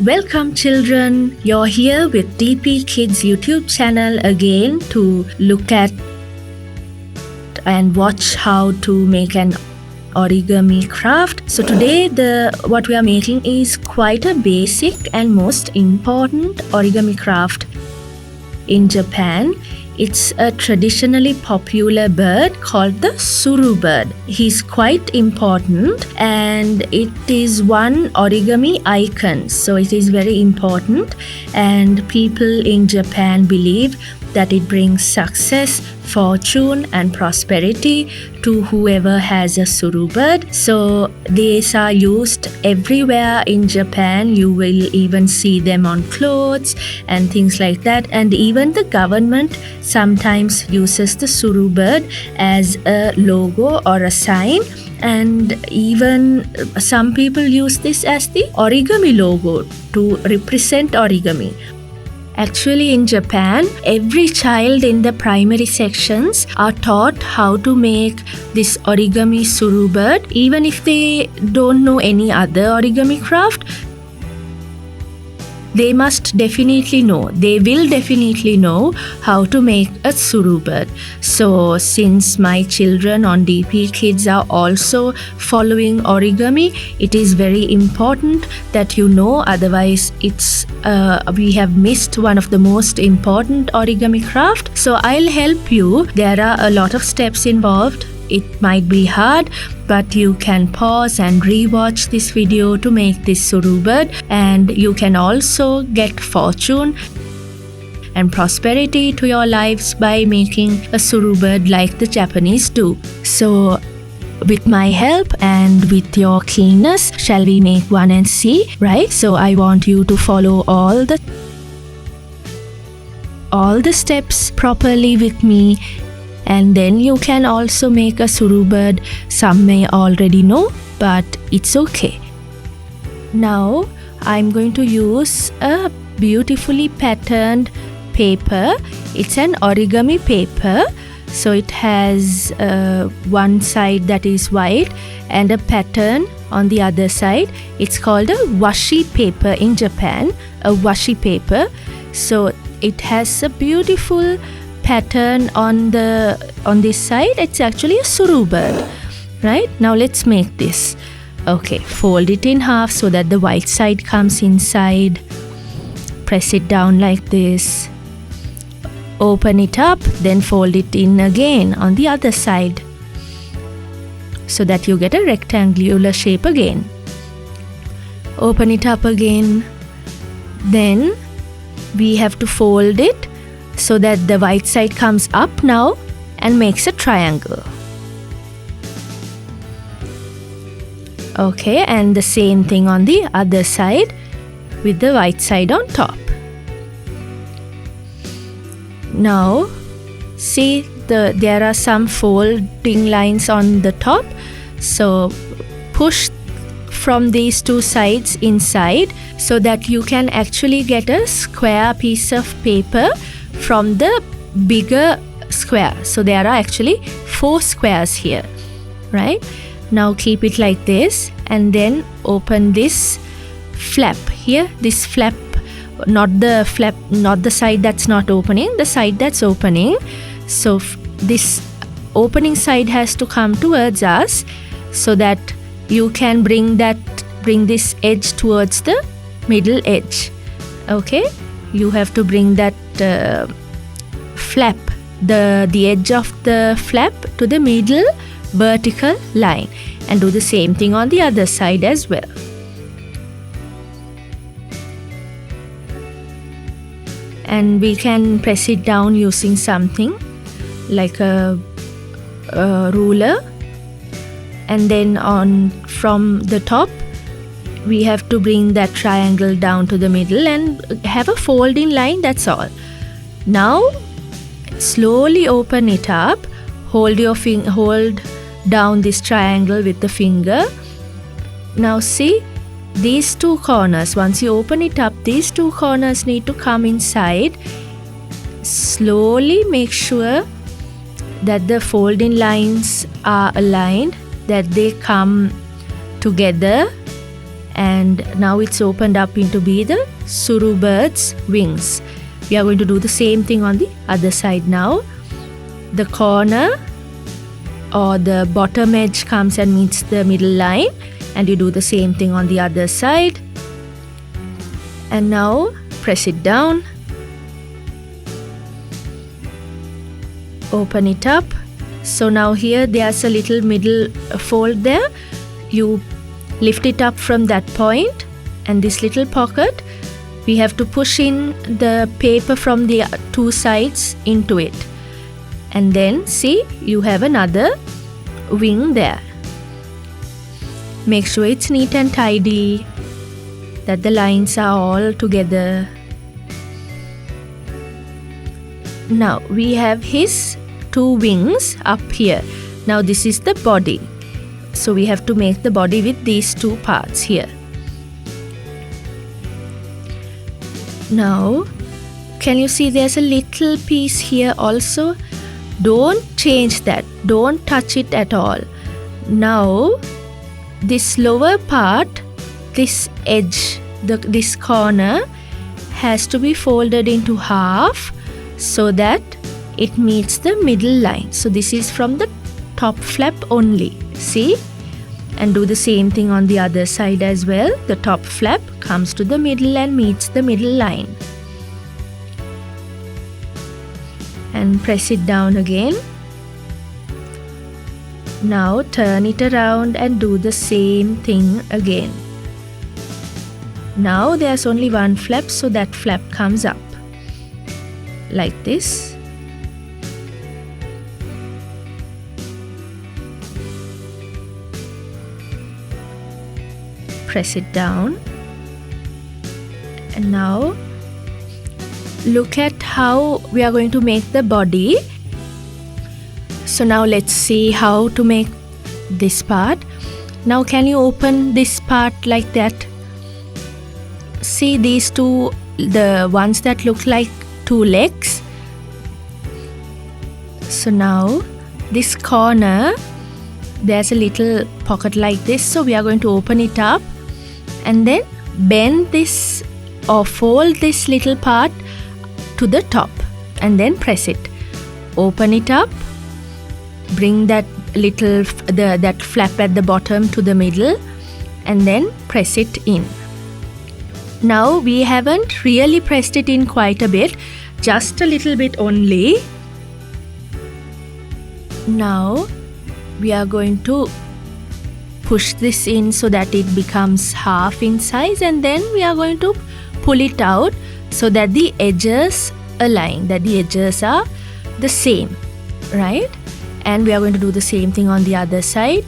Welcome children, you're here with DP Kids YouTube channel again to look at and watch how to make an origami craft. So today what we are making is quite a basic and most important origami craft in Japan. It's a traditionally popular bird called the Tsuru Bird. He's quite important and it is one origami icon. So it is very important and people in Japan believe that it brings success, fortune and prosperity to whoever has a Tsuru bird. So these are used everywhere in Japan. You will even see them on clothes and things like that. And even the government sometimes uses the Tsuru bird as a logo or a sign. And even some people use this as the origami logo to represent origami. Actually, in Japan, every child in the primary sections are taught how to make this origami Tsuru bird. Even if they don't know any other origami craft, they will definitely know how to make a Tsuru bird. So since my children on DP Kids are also following origami, it is very important that you know, otherwise we have missed one of the most important origami craft. So I'll help you. There are a lot of steps involved. It might be hard, but you can pause and rewatch this video to make this Tsuru bird, and you can also get fortune and prosperity to your lives by making a Tsuru bird like the Japanese do. So with my help and with your keenness, shall we make one and see, right? So I want you to follow all the steps properly with me. And then you can also make a Tsuru bird. Some may already know, but it's okay. Now I'm going to use a beautifully patterned paper. It's an origami paper. So it has one side that is white and a pattern on the other side. It's called a washi paper in Japan, a washi paper. So it has a beautiful pattern on this side. It's actually a Tsuru bird, right? Now let's make this. Okay, fold it in half so that the white side comes inside. Press it down like this. Open it up, then fold it in again on the other side so that you get a rectangular shape again. Open it up again. Then we have to fold it so that the white side comes up now and makes a triangle. Okay, and the same thing on the other side with the white side on top. Now, see there are some folding lines on the top. So push from these two sides inside so that you can actually get a square piece of paper from the bigger square. So there are actually 4 squares here, right? Now keep it like this and then open this flap here. This flap, not the side that's not opening, the side that's opening. So this opening side has to come towards us so that you can bring this edge towards the middle edge. Okay, you have to bring that flap, the edge of the flap to the middle vertical line, and do the same thing on the other side as well. And we can press it down using something like a ruler, and then from the top we have to bring that triangle down to the middle and have a folding line. That's all. Now slowly open it up. Hold down this triangle with the finger. Now see these 2 corners. Once you open it up, these 2 corners need to come inside. Slowly make sure that the folding lines are aligned, that they come together and now it's opened up into be the Tsuru Bird's wings. We are going to do the same thing on the other side now. The corner or the bottom edge comes and meets the middle line, and you do the same thing on the other side. And now press it down, open it up. So now here there's a little middle fold there. You lift it up from that point, and this little pocket, we have to push in the paper from the two sides into it, and then see, you have another wing there. Make sure it's neat and tidy, that the lines are all together. Now we have his two wings up here. Now this is the body, so we have to make the body with these two parts here. Now can you see there's a little piece here also? Don't change that, don't touch it at all. Now this lower part, this edge, this corner has to be folded into half so that it meets the middle line. So this is from the top flap only, see? And do the same thing on the other side as well. The top flap comes to the middle and meets the middle line. And press it down again. Now turn it around and do the same thing again. Now there's only one flap, so that flap comes up like this. Press it down, and now look at how we are going to make the body. So now let's see how to make this part. Now can you open this part like that? See these two, the ones that look like two legs. So now this corner, there's a little pocket like this, so we are going to open it up and then bend this or fold this little part to the top and then press it. Open it up, bring that little that flap at the bottom to the middle, and then press it in. Now we haven't really pressed it in quite a bit, just a little bit only. Now we are going to push this in so that it becomes half in size, and then we are going to pull it out so that the edges align, that the edges are the same, right? And we are going to do the same thing on the other side.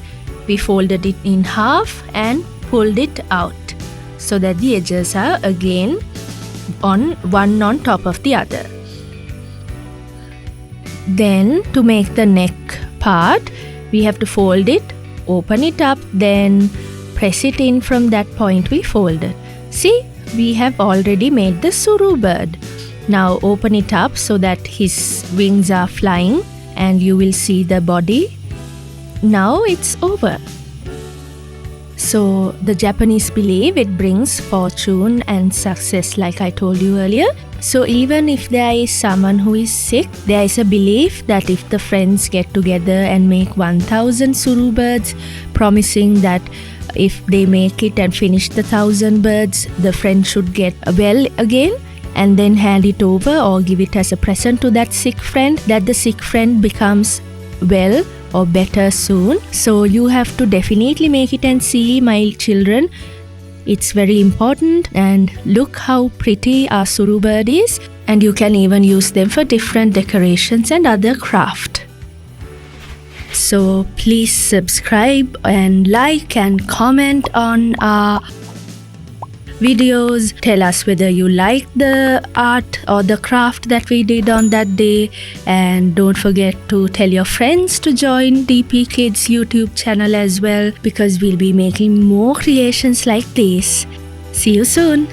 We folded it in half and pulled it out so that the edges are again on one on top of the other. Then to make the neck part, we have to fold it, open it up, then press it in from that point we folded. See, we have already made the Tsuru bird. Now open it up so that his wings are flying and you will see the body. Now it's over. So the Japanese believe it brings fortune and success, like I told you earlier. So even if there is someone who is sick, there is a belief that if the friends get together and make 1000 Tsuru birds, promising that if they make it and finish the 1000 birds, the friend should get well again, and then hand it over or give it as a present to that sick friend, that the sick friend becomes well or better soon. So you have to definitely make it and see, my children. It's very important, and look how pretty our Tsuru bird is, and you can even use them for different decorations and other craft. So please subscribe and like and comment on our videos. Tell us whether you like the art or the craft that we did on that day, and don't forget to tell your friends to join DP Kids YouTube channel as well, because we'll be making more creations like this. See you soon.